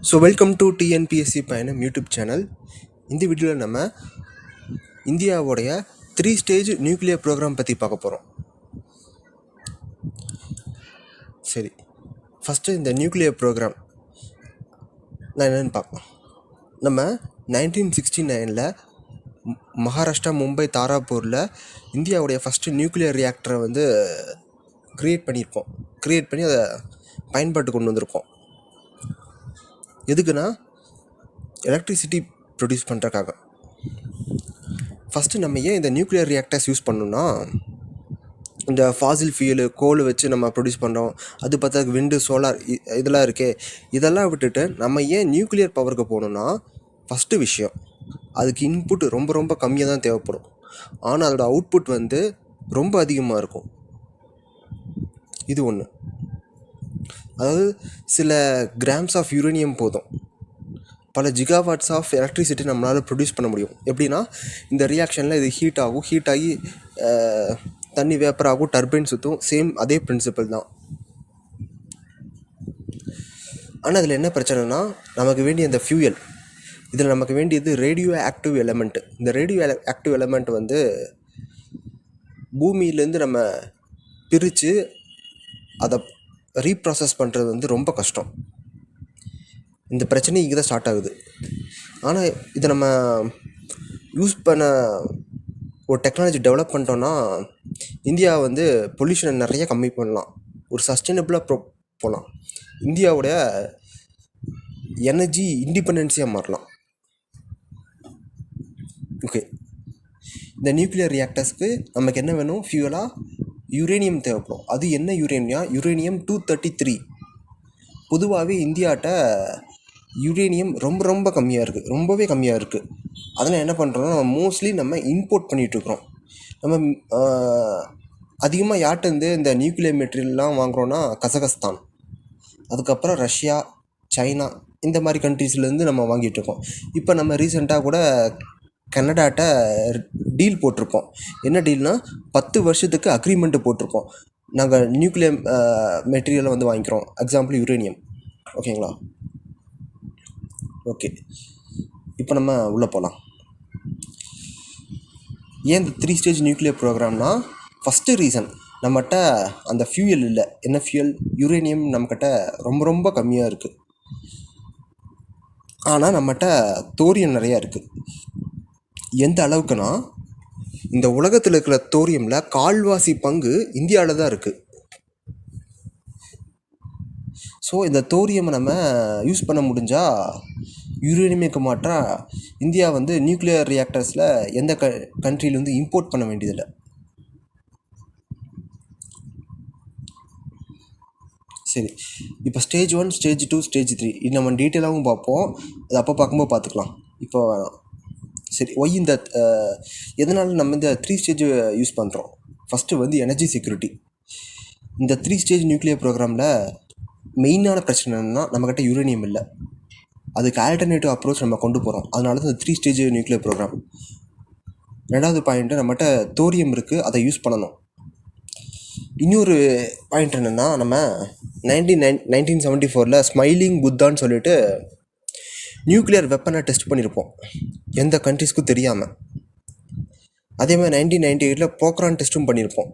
So welcome to TNPSC பயணம் YouTube channel. இந்த வீடியோவில் நம்ம இந்தியாவுடைய 3 ஸ்டேஜ் நியூக்ளியர் ப்ரோக்ராம் பற்றி பார்க்க போகிறோம். சரி, ஃபஸ்ட்டு இந்த நியூக்ளியர் ப்ரோக்ராம் நான் என்னென்னு பார்க்கலாம். நம்ம 1969 மகாராஷ்டிரா மும்பை தாராப்பூரில் இந்தியாவுடைய ஃபஸ்ட்டு நியூக்ளியர் ரியாக்டரை க்ரியேட் பண்ணி அதை பயன்பாட்டு கொண்டு வந்திருக்கோம். எதுக்குன்னா எலக்ட்ரிசிட்டி ப்ரொடியூஸ் பண்ணுறக்காக. ஃபஸ்ட்டு நம்ம ஏன் இந்த நியூக்ளியர் ரியாக்டர்ஸ் யூஸ் பண்ணணும்னா, இந்த ஃபாசில் ஃபியூலு கோல் வச்சு நம்ம ப்ரொடியூஸ் பண்ணுறோம், அது பார்த்தா விண்டு சோலார் இதெல்லாம் இருக்கே, இதெல்லாம் விட்டுட்டு நம்ம ஏன் நியூக்ளியர் பவருக்கு போகணுன்னா, ஃபஸ்ட்டு விஷயம் அதுக்கு இன்புட் ரொம்ப ரொம்ப கம்மியாக தான் தேவைப்படும். ஆனால் அதோட அவுட்புட் ரொம்ப அதிகமாக இருக்கும். இது ஒன்று. அதாவது சில கிராம்ஸ் ஆஃப் யுரேனியம் போதும் பல ஜிகாவாட்ஸ் ஆஃப் எலக்ட்ரிசிட்டி நம்மளால் ப்ரொடியூஸ் பண்ண முடியும். எப்படின்னா, இந்த ரியாக்ஷனில் இது ஹீட் ஆகி தண்ணி வேப்பர் ஆகும், டர்பைன் சுற்றும். சேம் அதே பிரின்சிபல் தான். ஆனால் அதில் என்ன பிரச்சனைனா, நமக்கு வேண்டிய அந்த ஃபியூயல், இதில் நமக்கு வேண்டியது ரேடியோ ஆக்டிவ் எலமெண்ட்டு. இந்த ரேடியோ ஆக்டிவ் எலமெண்ட் பூமியிலேருந்து நம்ம பிரித்து அதை ரீப்ராசஸ் பண்ணுறது ரொம்ப கஷ்டம். இந்த பிரச்சனை இங்கே தான் ஸ்டார்ட் ஆகுது. ஆனால் இதை நம்ம யூஸ் பண்ண ஒரு டெக்னாலஜி டெவலப் பண்ணிட்டோன்னா, இந்தியா பொல்யூஷனை நிறைய கம்மி பண்ணலாம், ஒரு சஸ்டைனபிளாக போகலாம், இந்தியாவுடைய எனர்ஜி இண்டிபெண்டன்ஸியாக மாறலாம். ஓகே, இந்த நியூக்ளியர் ரியாக்டர்ஸ்க்கு நமக்கு என்ன வேணும்? ஃபியூவலாக யுரேனியம் தேவைப்படும். அது என்ன யுரேனியம் 233. பொதுவாகவே இந்தியாட்ட யுரேனியம் ரொம்ப கம்மியாக இருக்குது, ரொம்பவே கம்மியாக இருக்குது. அதனால் என்ன பண்ணுறோன்னா, மோஸ்ட்லி நம்ம இம்போர்ட் பண்ணிகிட்ருக்குறோம். நம்ம அதிகமாக யார்கிட்டேருந்து இந்த நியூக்ளியர் மெட்டீரியல்லாம் வாங்குகிறோன்னா, கசகஸ்தான், அதுக்கப்புறம் ரஷ்யா, சைனா, இந்த மாதிரி கண்ட்ரீஸ்லேருந்து நம்ம வாங்கிட்டுருக்கோம். இப்போ நம்ம ரீசெண்டாக கூட கனடாட்ட டீல் போட்டிருக்கோம். என்ன டீல்னால், 10 வருஷத்துக்கு அக்ரிமெண்ட்டு போட்டிருக்கோம். நாங்கள் நியூக்ளியர் மெட்டீரியலை வாங்கிக்கிறோம், எக்ஸாம்பிள் யுரேனியம். ஓகேங்களா? ஓகே, இப்போ நம்ம உள்ளே போகலாம். ஏன் இந்த 3 ஸ்டேஜ் நியூக்ளியர் ப்ரோக்ராம்னா, ஃபஸ்ட்டு ரீசன் நம்மகிட்ட அந்த ஃபியூயல் இல்லை. என்ன ஃபியூயல்? யுரேனியம் நம்மக்கிட்ட ரொம்ப கம்மியாக இருக்குது. ஆனால் நம்மகிட்ட தோரியம் நிறையா இருக்குது. எந்த அளவுக்குன்னா, இந்த உலகத்தில் இருக்கிற தோரியமில் 1/4 பங்கு இந்தியாவில் தான் இருக்குது. ஸோ இந்த தோரியமை நம்ம யூஸ் பண்ண முடிஞ்சால், யுரேனியமுக்கு மாற்றா இந்தியா நியூக்ளியர் ரியாக்டர்ஸில் எந்த கண்ட்ரிலேருந்து இம்போர்ட் பண்ண வேண்டியதில்லை. சரி, இப்போ ஸ்டேஜ் 1, ஸ்டேஜ் 2, ஸ்டேஜ் 3 இது நம்ம டீட்டெயிலாகவும் பார்ப்போம். அது அப்போ பார்க்கும்போது பார்த்துக்கலாம், இப்போ வேணாம். சரி, இந்த எதனால் நம்ம இந்த 3 ஸ்டேஜ் யூஸ் பண்ணுறோம்? First energy security. இந்த 3 ஸ்டேஜ் நியூக்ளியர் ப்ரோக்ராமில் மெயினான பிரச்சனை என்னென்னா, நம்மக்கிட்ட யுரேனியம் இல்லை. அதுக்கு ஆல்டர்னேட்டிவ் அப்ரோச் நம்ம கொண்டு போகிறோம். அதனால தான் இந்த 3 ஸ்டேஜ் நியூக்ளியர் ப்ரோக்ராம். ரெண்டாவது பாயிண்ட்டு, நம்மகிட்ட தோரியம் இருக்குது, அதை யூஸ் பண்ணணும். இன்னொரு பாயிண்ட் என்னென்னா, நம்ம 1974 ஸ்மைலிங் புத்தான்னு சொல்லிட்டு நியூக்ளியர் வெப்பனை டெஸ்ட் பண்ணியிருப்போம், எந்த கண்ட்ரிஸ்க்கும் தெரியாமல். அதே மாதிரி 1998 போக்ரான் டெஸ்ட்டும் பண்ணியிருப்போம்.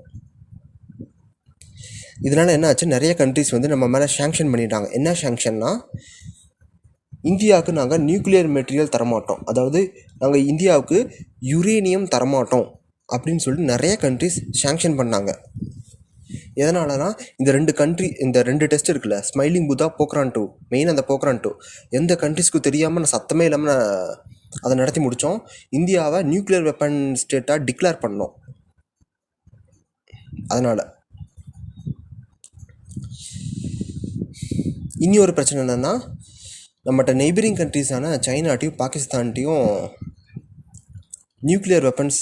இதனால் என்ன ஆச்சு, நிறைய கண்ட்ரிஸ் நம்ம மேலே சேங்ஷன் பண்ணிட்டாங்க. என்ன சேங்ஷன்னா, இந்தியாவுக்கு நாங்கள் நியூக்ளியர் மெட்டீரியல் தரமாட்டோம், அதாவது நாங்கள் இந்தியாவுக்கு யுரேனியம் தரமாட்டோம் அப்படின்னு சொல்லிட்டு நிறைய கண்ட்ரிஸ் சேங்ஷன் பண்ணாங்க. எதனாலனா, இந்த ரெண்டு டெஸ்ட் இருக்குல்ல, ஸ்மைலிங் புத்தா, போக்ரான் 2, மெயின் அந்த போக்ரான் 2 எந்த கண்ட்ரிஸ்க்கும் தெரியாமல் நான் சத்தமே இல்லாமல் அதை நடத்தி முடித்தோம். இந்தியாவை நியூக்ளியர் வெப்பன் ஸ்டேட்டாக டிக்ளேர் பண்ணோம். அதனால் இனி ஒரு பிரச்சனை என்னென்னா, நம்மகிட்ட நெய்பரிங் கண்ட்ரிஸான சைனாட்டையும் பாகிஸ்தான்ட்டையும் நியூக்ளியர் வெப்பன்ஸ்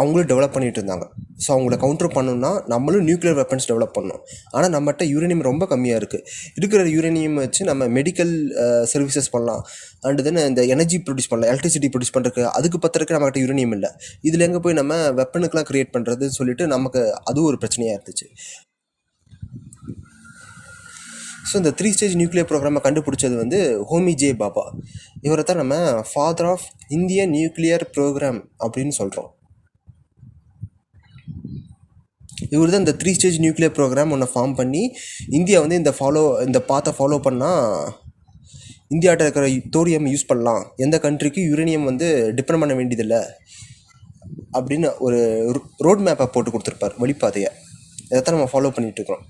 அவங்களும் டெவலப் பண்ணிகிட்டு இருந்தாங்க. ஸோ அவங்கள கவுண்டர் பண்ணணும்னா நம்மளும் நியூக்ளியர் வெப்பன்ஸ் டெவலப் பண்ணணும். ஆனால் நம்மகிட்ட யுரேனியம் ரொம்ப கம்மியாக இருக்குது. இருக்கிற யுரேனியம் வச்சு நம்ம மெடிக்கல் சர்வீசஸ் பண்ணலாம், அண்டு தென் இந்த எனர்ஜி ப்ரொடியூஸ் பண்ணலாம், எலக்ட்ரிசிட்டி ப்ரொடியூஸ் பண்ணுறதுக்கு. அதுக்கு பத்திரக்கு நம்மகிட்ட யுரேனியம் இல்லை. இதில் எங்கே போய் நம்ம வெப்பனுக்கெலாம் க்ரியேட் பண்ணுறதுன்னு சொல்லிட்டு நமக்கு அதுவும் ஒரு பிரச்சனையாக இருந்துச்சு. ஸோ இந்த 3 ஸ்டேஜ் நியூக்ளியர் ப்ரோக்ராமை கண்டுபிடிச்சது வந்து ஹோமி ஜே பாபா. இவரை தான் நம்ம father of Indian nuclear programme அப்படின்னு சொல்கிறோம். இவர் தான் இந்த 3 ஸ்டேஜ் நியூக்ளியர் ப்ரோக்ராம் ஒன்று ஃபார்ம் பண்ணி இந்தியா வந்து இந்த பாத்தை ஃபாலோ பண்ணால் இந்தியாட்ட இருக்கிற தோரியம் யூஸ் பண்ணலாம், எந்த கண்ட்ரிக்கும் யுரேனியம் வந்து டிபெண்ட் பண்ண வேண்டியதில்லை அப்படின்னு ஒரு ரோட் மேப்பை போட்டு கொடுத்துருப்பார், வழிபாதையை. இதைத்தான் நம்ம ஃபாலோ பண்ணிகிட்ருக்கோம்.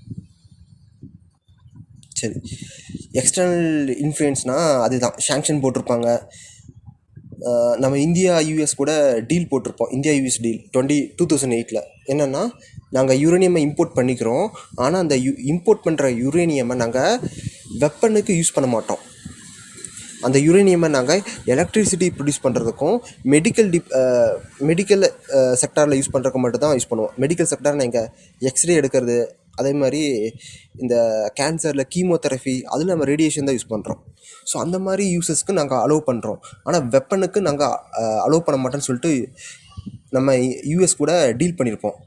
சரி, எக்ஸ்டர்னல் இன்ஃப்ளூயன்ஸ்னால் அதுதான் சாங்ஷன் போட்டிருப்பாங்க. நம்ம இந்தியா யூஎஸ் கூட டீல் போட்டிருப்போம், இந்தியா யூஎஸ் டீல் 2008 என்னென்னா, நாங்கள் யுரேனியமை இம்போர்ட் பண்ணிக்கிறோம், ஆனால் அந்த இம்போர்ட் பண்ணுற யுரேனியமை நாங்கள் வெப்பனுக்கு யூஸ் பண்ண மாட்டோம். அந்த யுரேனியமை நாங்கள் எலக்ட்ரிசிட்டி ப்ரொடியூஸ் பண்ணுறதுக்கும் மெடிக்கல் செக்டாரில் யூஸ் பண்ணுறதுக்கு மட்டும் தான் யூஸ் பண்ணுவோம். மெடிக்கல் செக்டார் நாங்கள் எக்ஸ்ரே எடுக்கிறது, அதே மாதிரி இந்த கேன்சரில் கீமோதெரபி, அதில் நம்ம ரேடியேஷன் தான் யூஸ் பண்ணுறோம். ஸோ அந்த மாதிரி யூஸஸ்க்கு நாங்கள் அலோவ் பண்ணுறோம், ஆனால் வெப்பனுக்கு நாங்கள் அலோவ் பண்ண மாட்டோன்னு சொல்லிட்டு நம்ம யூஎஸ் கூட டீல் பண்ணியிருப்போம்.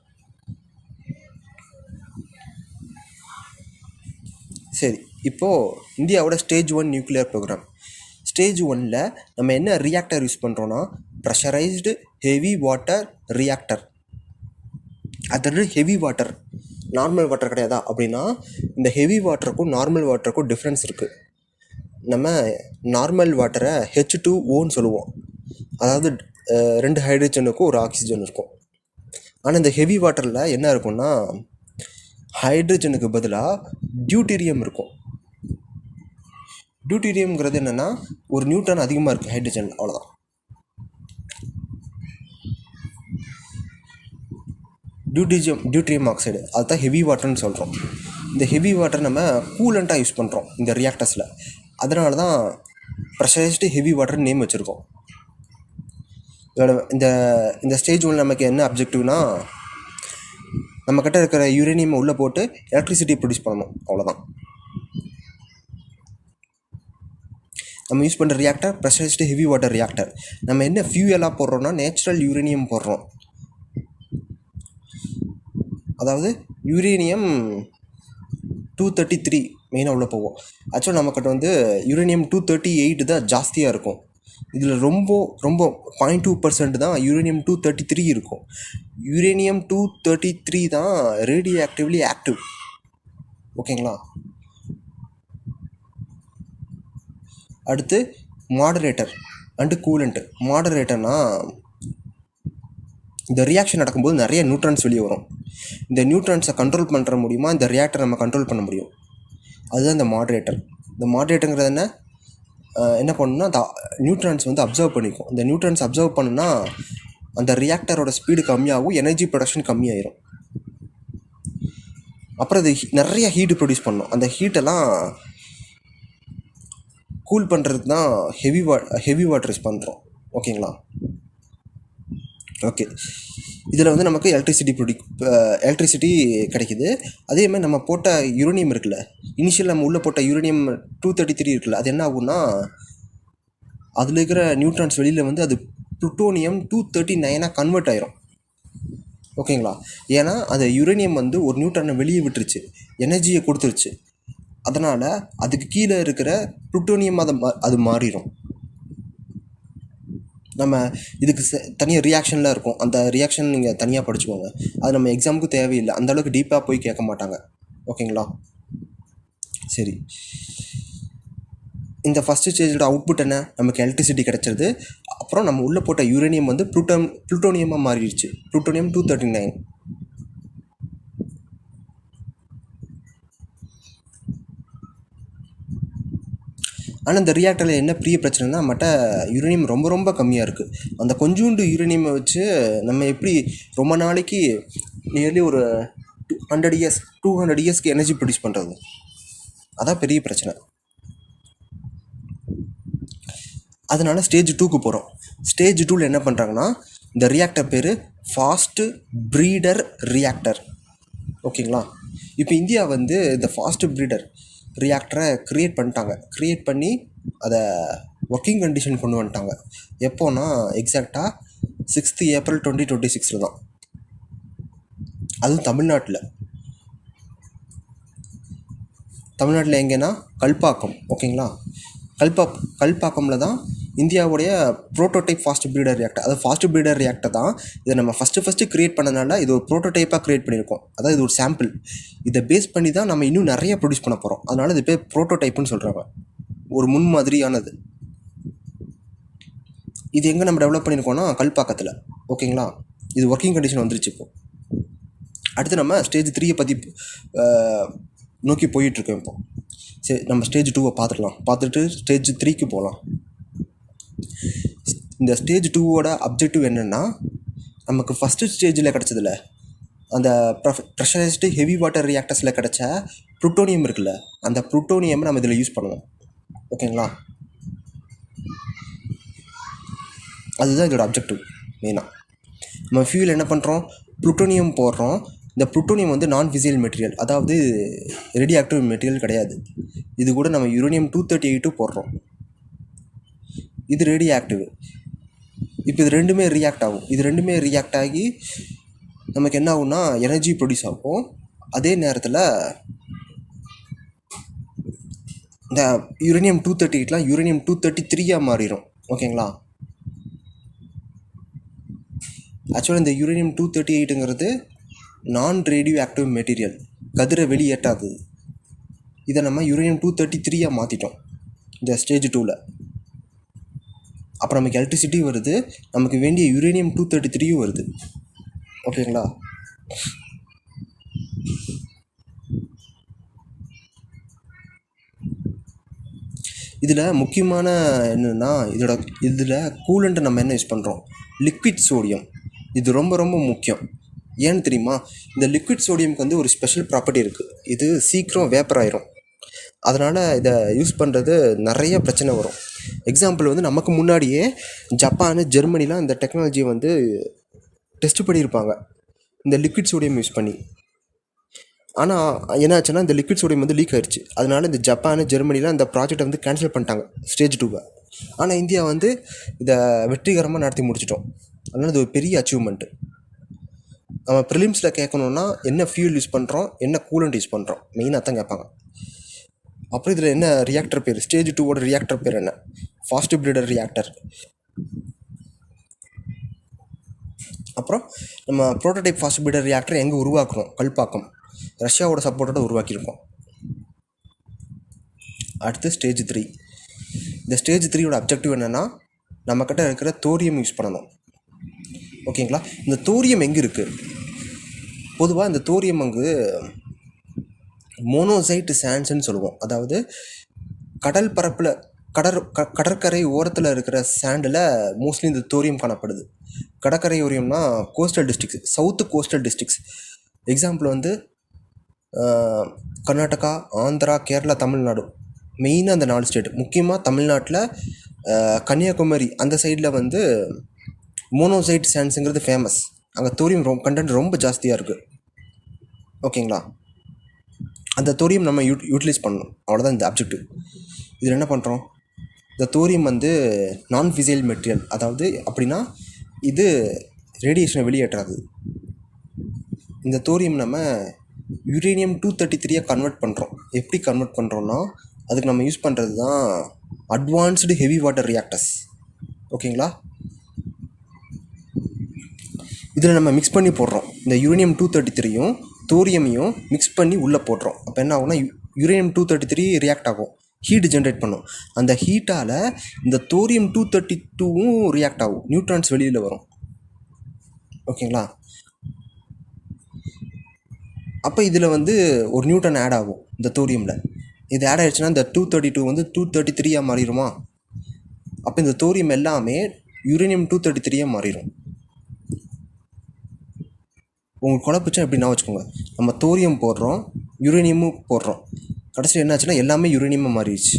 சரி, இப்போது இந்தியாவோட ஸ்டேஜ் 1 நியூக்ளியர் ப்ரோக்ராம். ஸ்டேஜ் 1ல் நம்ம என்ன ரியாக்டர் யூஸ் பண்ணுறோன்னா ப்ரெஷரைஸ்டு ஹெவி வாட்டர் ரியாக்டர். அதாவது ஹெவி வாட்டர், நார்மல் வாட்டர் கிடையாதா அப்படின்னா, இந்த ஹெவி வாட்டருக்கும் நார்மல் வாட்டருக்கும் டிஃப்ரென்ஸ் இருக்குது. நம்ம நார்மல் வாட்டரை H2Oன்னு சொல்லுவோம், அதாவது 2 ஹைட்ரஜனுக்கும் ஒரு ஆக்சிஜன் இருக்கும். ஆனால் இந்த ஹெவி வாட்டரில் என்ன இருக்குன்னா, ஹைட்ரஜனுக்கு பதிலாக டியூட்டீரியம் இருக்கும். டியூட்டீரியம்ங்கிறது என்னென்னா, ஒரு நியூட்ரான் அதிகமாக இருக்குது ஹைட்ரஜன், அவ்வளோதான். டியூட்ரியம் ஆக்சைடு, அதுதான் ஹெவி வாட்டர்னு சொல்கிறோம். இந்த ஹெவி வாட்டர் நம்ம கூலண்ட்டாக யூஸ் பண்ணுறோம் இந்த ரியாக்டர்ஸில், அதனால தான் ப்ரெஷரைஸ்டு ஹெவி வாட்டர் நேம் வச்சுருக்கோம். இதோட இந்த ஸ்டேஜ் 1 நமக்கு என்ன அப்ஜெக்டிவ்னா, நம்மக்கிட்ட இருக்கிற யுரேனியம் உள்ளே போட்டு எலக்ட்ரிசிட்டி ப்ரொடியூஸ் பண்ணணும், அவ்வளோதான். நம்ம யூஸ் பண்ணுற reactor pressurised heavy water reactor. நம்ம என்ன ஃபியூயலாக போடுறோன்னா நேச்சுரல் யுரேனியம் போடுறோம். அதாவது யுரேனியம் 233 மெயினாக உள்ளே போவோம். ஆக்சுவலாக நம்மக்கிட்ட வந்து யுரேனியம் 238 தான் ஜாஸ்தியாக இருக்கும். இதில் ரொம்ப 0.2% தான் யுரேனியம் 233 இருக்கும். யுரேனியம் 233 தான் ரேடியோ ஆக்டிவ்லி ஆக்டிவ். ஓகேங்களா? அடுத்து மாடரேட்டர் அண்டு கூலண்ட்டு. மாடரேட்டர்னால் இந்த ரியாக்ஷன் நடக்கும்போது நிறைய நியூட்ரான்ஸ் வெளியே வரும். இந்த நியூட்ரான்ஸை கண்ட்ரோல் பண்ணுற முடியுமா, இந்த ரியாக்டரை நம்ம கண்ட்ரோல் பண்ண முடியும். அதுதான் இந்த மாடரேட்டர். இந்த மாடரேட்டருங்கிறது என்ன பண்ணுன்னா, அந்த நியூட்ரான்ஸ் வந்து அப்சர்வ் பண்ணிக்கும். இந்த நியூட்ரான்ஸ் அப்சர்வ் பண்ணுன்னா அந்த ரியாக்டரோட ஸ்பீடு கம்மியாகும், எனர்ஜி ப்ரொடக்ஷன் கம்மியாயிரும். அப்புறம் அது நிறைய ஹீட்டு ப்ரொடியூஸ் பண்ணும். அந்த ஹீட்டெல்லாம் கூல் பண்ணுறதுக்கு தான் ஹெவி வாட்டர் யூஸ் பண்ணுறோம். ஓகேங்களா? ஓகே, இதில் வந்து நமக்கு எலக்ட்ரிசிட்டி கிடைக்குது. அதேமாதிரி நம்ம போட்ட யுரேனியம் இருக்குல்ல, இனிஷியல் நம்ம உள்ளே போட்ட யுரேனியம் 233 இருக்குல்ல, அது என்ன ஆகும்னா, அதில் இருக்கிற நியூட்ரான்ஸ் வெளியில் வந்து அது புளூட்டோனியம் 239 கன்வெர்ட் ஆயிரும். ஓகேங்களா? ஏன்னா அது யுரேனியம் வந்து ஒரு நியூட்ரானை வெளியே விட்டுருச்சு, எனர்ஜியை கொடுத்துருச்சு. அதனால் அதுக்கு கீழே இருக்கிற புளூட்டோனியம் அது மாறிடும். நம்ம இதுக்கு தனியாக ரியாக்ஷன்லாம் இருக்கும், அந்த ரியாக்ஷன் நீங்கள் தனியாக படிச்சுக்கோங்க. அது நம்ம எக்ஸாமுக்கு தேவையில்லை, அந்தளவுக்கு டீப்பாக போய் கேட்க மாட்டாங்க. ஓகேங்களா? சரி, இந்த ஃபஸ்ட்டு ஸ்டேஜோட அவுட்புட் என்ன? நமக்கு எலக்ட்ரிசிட்டி கிடச்சிருது. அப்புறம் நம்ம உள்ளே போட்ட யுரேனியம் வந்து புளூட்டோனியமாக மாறிடுச்சு, புளூட்டோனியம் 239. ஆனால் இந்த ரியாக்டரில் என்ன பெரிய பிரச்சனைனா, நம்மகிட்ட யுரேனியம் ரொம்ப கம்மியாக இருக்குது. அந்த கொஞ்சோண்டு யுரேனியமை வச்சு நம்ம எப்படி ரொம்ப நாளைக்கு நியர்லி ஒரு 200 இயர்ஸ்க்கு எனர்ஜி ப்ரொடியூஸ் பண்ணுறது? அதான் பெரிய பிரச்சனை. அதனால் ஸ்டேஜ் 2க்கு போகிறோம். ஸ்டேஜ் 2வில் என்ன பண்ணுறாங்கன்னா, இந்த ரியாக்டர் பேர் ஃபாஸ்ட் ப்ரீடர் ரியாக்டர். ஓகேங்களா? இப்போ இந்தியா வந்து இந்த ஃபாஸ்ட் ப்ரீடர் ரியாக்டரை க்ரியேட் பண்ணி அதை ஒர்க்கிங் கண்டிஷன் கொண்டு வந்துட்டாங்க. எப்போனா எக்ஸாக்டாக 6th April 2026 தான். அதுவும் தமிழ்நாட்டில் தமிழ்நாட்டில் எங்கேன்னா கல்பாக்கம். ஓகேங்களா, கல்பாக்கமில் தான் இந்தியாவுடைய ப்ரோட்டோடைப் ஃபாஸ்ட் ப்ரீடர் ரியாக்டர். அது ஃபாஸ்ட் ப்ரீடர் ரியாக்டர் தான். இதை நம்ம ஃபஸ்ட்டு க்ரியேட் பண்ணனால இது ஒரு ப்ரோட்டோடைப்பாக க்ரியேட் பண்ணியிருக்கோம். அதாவது இது ஒரு சாம்பிள். இதை பேஸ் பண்ணி தான் நம்ம இன்னும் நிறைய ப்ரொடியூஸ் பண்ண போகிறோம். அதனால் இது பேர் ப்ரோட்டோடைப்புன்னு சொல்கிறாங்க, ஒரு முன்மாதிரியானது. இது எங்கே நம்ம டெவலப் பண்ணியிருக்கோம்னா கல்பாக்கத்தில். ஓகேங்களா, இது ஒர்க்கிங் கண்டிஷன் வந்துருச்சு. இப்போது அடுத்து நம்ம ஸ்டேஜ் 3 பற்றி நோக்கி போயிட்டுருக்கோம். இப்போது சரி, நம்ம ஸ்டேஜ் 2 பார்த்துட்டு ஸ்டேஜ் 3க்கு போகலாம். இந்த ஸ்டேஜ் 2வோட அப்ஜெக்டிவ் என்னென்னா, நமக்கு ஃபஸ்ட்டு ஸ்டேஜில் கிடச்சதில்ல அந்த ப்ரெஷரைஸ்டு ஹெவி வாட்டர் ரியாக்டர்ஸில் கிடச்ச ப்ளூட்டோனியம் இருக்குல்ல, அந்த ப்ளூட்டோனியம் நம்ம இதில் யூஸ் பண்ணுவோம். ஓகேங்களா, அதுதான் இதோட அப்ஜெக்டிவ் மெயினாக. நம்ம ஃபியூல் என்ன பண்ணுறோம், ப்ளூட்டோனியம் போடுறோம். இந்த ப்ளூட்டோனியம் வந்து நான் ஃபிசியல் மெட்டீரியல், அதாவது ரேடியோ ஆக்டிவ் மெட்டீரியல் கிடையாது. இது கூட நம்ம யுரேனியம் 238 போடுறோம். இது ரேடியோ ஆக்டிவ். இப்போ இது ரெண்டுமே ரியாக்ட் ஆகும். இது ரெண்டுமே ரியாக்ட் ஆகி நமக்கு என்ன ஆகும்னா எனர்ஜி ப்ரொடியூஸ் ஆகும். அதே நேரத்தில் இந்த யுரேனியம் 238 யுரேனியம் 233 மாறிடும். ஓகேங்களா, ஆக்சுவலாக இந்த யுரேனியம் 238ங்கிறது நான் ரேடியோ ஆக்டிவ் மெட்டீரியல், கதிரை வெளியேற்றாது. இதை நம்ம யுரேனியம் 233 மாற்றிட்டோம் இந்த ஸ்டேஜ் 2ல். அப்புறம் நமக்கு எலக்ட்ரிசிட்டி வருது, நமக்கு வேண்டிய யுரேனியம் 233 வருது. ஓகேங்களா, இதில் முக்கியமான என்னென்னா இதில் கூலண்ட்டு நம்ம என்ன யூஸ் பண்ணுறோம், லிக்விட் சோடியம். இது ரொம்ப ரொம்ப முக்கியம். ஏன்னு தெரியுமா, இந்த லிக்விட் சோடியமுக்கு வந்து ஒரு ஸ்பெஷல் ப்ராப்பர்ட்டி இருக்குது. இது சீக்கிரம் வேப்பர் ஆயிரும். அதனால் இதை யூஸ் பண்ணுறது நிறைய பிரச்சனை வரும். எக்ஸாம்பிள் வந்து நமக்கு முன்னாடியே ஜப்பானு ஜெர்மனிலாம் இந்த டெக்னாலஜியை வந்து டெஸ்ட் பண்ணியிருப்பாங்க இந்த லிக்விட் சோடியம் யூஸ் பண்ணி. ஆனால் என்னாச்சுன்னா இந்த லிக்விட் சோடியம் வந்து லீக் ஆயிடுச்சு. அதனால் இந்த ஜப்பானு ஜெர்மனிலாம் இந்த ப்ராஜெக்டை வந்து கேன்சல் பண்ணிட்டாங்க ஸ்டேஜ் 2. ஆனால் இந்தியா வந்து இதை வெற்றிகரமாக நடத்தி முடிச்சிட்டோம். அதனால் இது ஒரு பெரிய அச்சீவ்மெண்ட்டு. நம்ம ப்ரிலிம்ஸில் கேட்கணுன்னா என்ன ஃபியூல் யூஸ் பண்ணுறோம், என்ன கூலண்ட் யூஸ் பண்ணுறோம், மெயினாக தான் கேட்பாங்க. அப்புறம் இதில் என்ன ரியாக்டர் பேர், ஸ்டேஜ் 2வோட ரியாக்டர் பேர் என்ன, ஃபாஸ்ட் ப்ரீடர் ரியாக்டர். அப்புறம் நம்ம ப்ரோட்டோடைப் ஃபாஸ்ட் ப்ரீடர் ரியாக்டர் எங்கே உருவாக்குறோம், கல்பாக்கம், ரஷ்யாவோட சப்போர்ட்டோட உருவாக்கியிருக்கோம். அடுத்து ஸ்டேஜ் 3. இந்த ஸ்டேஜ் 3யோட அப்ஜெக்டிவ் என்னென்னா, நம்மக்கிட்ட இருக்கிற தோரியம் யூஸ் பண்ணணும். ஓகேங்களா, இந்த தோரியம் எங்கே இருக்குது, பொதுவாக இந்த தோரியம் அங்கு மோனோசைட் சாண்ட்ஸ்ன்னு சொல்லுவோம். அதாவது கடல் பரப்பில் கடற்கரை ஓரத்தில் இருக்கிற சாண்டில் மோஸ்ட்லி இந்த தோரியம் காணப்படுது. கடற்கரை ஓரியம்னா coastal districts, south coastal districts. Example வந்து கர்நாடகா, ஆந்திரா, கேரளா, தமிழ்நாடு, மெயினாக அந்த 4 ஸ்டேட். முக்கியமாக தமிழ்நாட்டில் கன்னியாகுமரி அந்த சைடில் வந்து மோனோசைட் சாண்ட்ஸுங்கிறது ஃபேமஸ். அங்கே தோரியம் கண்டென்ட் ரொம்ப ஜாஸ்தியாக இருக்குது. ஓகேங்களா, அந்த தோரியம் நம்ம யூட்டிலைஸ் பண்ணணும், அவ்வளோதான் இந்த அப்ஜெக்டிவ். இதில் என்ன பண்ணுறோம், இந்த தோரியம் வந்து நான் ஃபிசியல் மெட்டீரியல், அதாவது அப்படின்னா இது ரேடியேஷனை வெளியேற்றாது. இந்த தோரியம் நம்ம யுரேனியம் 233 கன்வெர்ட் பண்ணுறோம். எப்படி கன்வெர்ட் பண்ணுறோன்னா, அதுக்கு நம்ம யூஸ் பண்ணுறது தான் அட்வான்ஸ்டு ஹெவி வாட்டர் ரியாக்டர்ஸ். ஓகேங்களா, இதில் நம்ம மிக்ஸ் பண்ணி போடுறோம். இந்த யுரேனியம் 233யும் தோரியமையும் மிக்ஸ் பண்ணி உள்ளே போடுறோம். அப்போ என்ன ஆகும்னா யுரேனியம் 233 ரியாக்ட் ஆகும், ஹீட் ஜென்ரேட் பண்ணும். அந்த ஹீட்டால் இந்த தோரியம் 232வும் ரியாக்ட் ஆகும், நியூட்ரான்ஸ் வெளியில் வரும். ஓகேங்களா, அப்போ இதில் வந்து ஒரு நியூட்டன் ஆட் ஆகும் இந்த தோரியமில். இது ஆட் ஆகிடுச்சுன்னா இந்த 232 வந்து 233 மாறிடுமா. அப்போ இந்த தோரியம் எல்லாமே யுரேனியம் 233 மாறிடும். உங்களுக்கு குழப்பிச்சா எப்படின்னா வச்சுக்கோங்க, நம்ம தோரியம் போடுறோம், யுரேனியமும் போடுறோம், கடைசியில் என்னாச்சுன்னா எல்லாமே யுரேனியமாக மாறிடுச்சு.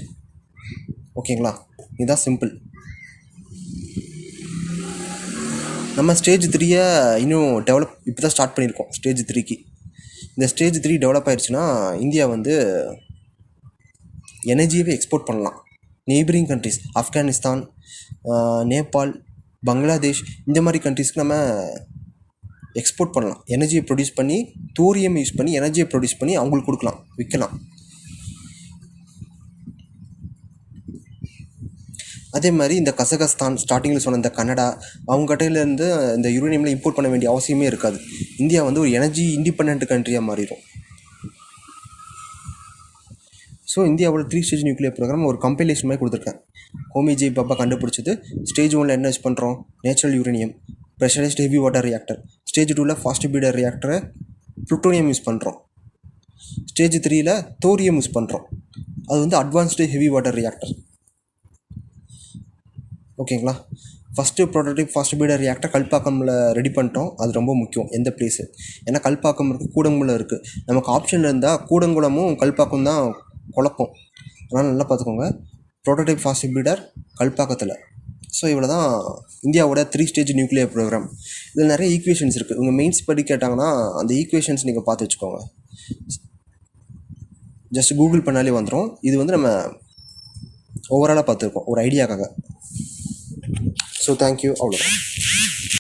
ஓகேங்களா, இதுதான் சிம்பிள். நம்ம ஸ்டேஜ் 3 இன்னும் டெவலப் இப்போ தான் ஸ்டார்ட் பண்ணியிருக்கோம். ஸ்டேஜ் 3க்கு இந்த ஸ்டேஜ் 3 டெவலப் ஆயிடுச்சுன்னா இந்தியா வந்து எனர்ஜியவே எக்ஸ்போர்ட் பண்ணலாம். நெய்பரிங் கண்ட்ரிஸ் ஆப்கானிஸ்தான், நேபாள், பங்களாதேஷ் இந்த மாதிரி கண்ட்ரிஸ்க்கு நம்ம எக்ஸ்போர்ட் பண்ணலாம். எனர்ஜியை ப்ரொடியூஸ் பண்ணி தோரியம் யூஸ் பண்ணி எனர்ஜியை ப்ரொடியூஸ் பண்ணி அவங்களுக்கு கொடுக்கலாம், விற்கலாம். அதே மாதிரி இந்த கசகஸ்தான் ஸ்டார்டிங்கில் சொன்ன இந்த கனடா அவங்ககிட்டேருந்து இந்த யுரேனியமில் இம்போர்ட் பண்ண வேண்டிய அவசியமே இருக்காது. இந்தியா வந்து ஒரு எனர்ஜி இண்டிபெண்ட் கண்ட்ரியாக மாறிடும். ஸோ இந்தியாவோட 3 ஸ்டேஜ் நியூக்ளியர் ப்ரோக்ராம் ஒரு கம்பைலேஷன் மாதிரி கொடுத்துருக்கேன். ஹோமி ஜே பாபா கண்டுபிடிச்சது. ஸ்டேஜ் 1 என்ன யூஸ் பண்ணுறோம்? Natural uranium pressurised heavy water reactor. Stage 2 fast breeder ரியாக்டரை ப்ளூட்டோனியம் யூஸ் பண்ணுறோம். ஸ்டேஜ் 3 தோரியம் யூஸ் பண்ணுறோம். அது வந்து அட்வான்ஸ்டு ஹெவி வாட்டர் ரியாக்டர். ஓகேங்களா? First prototype fast breeder reactor கல்பாக்கமில் ரெடி பண்ணிட்டோம். அது ரொம்ப முக்கியம். எந்த பிளேஸு? ஏன்னா கல்பாக்கம் இருக்குது, கூடங்குளம் இருக்குது. நமக்கு ஆப்ஷன் இருந்தால் கூடங்குளமும் கல்பாக்கம் தான் குழப்பம். அதனால் நல்லா பார்த்துக்கோங்க. ப்ரோட்டோடைப் ஃபாஸ்ட் பீடர் கல்பாக்கத்தில். ஸோ இவ்வளோ தான் இந்தியாவோட 3 ஸ்டேஜ் நியூக்ளியர் ப்ரோக்ராம். இதில் நிறைய ஈக்குவேஷன்ஸ் இருக்குது. இவங்க மெயின்ஸ் படி கேட்டாங்கன்னா அந்த ஈக்குவேஷன்ஸ் நீங்கள் பார்த்து வச்சுக்கோங்க. ஜஸ்ட் கூகுள் பண்ணாலே வந்துடும். இது வந்து நம்ம ஓவராலாக பார்த்துருக்கோம் ஒரு ஐடியாக்காக. So thank you. அவ்வளோதான்.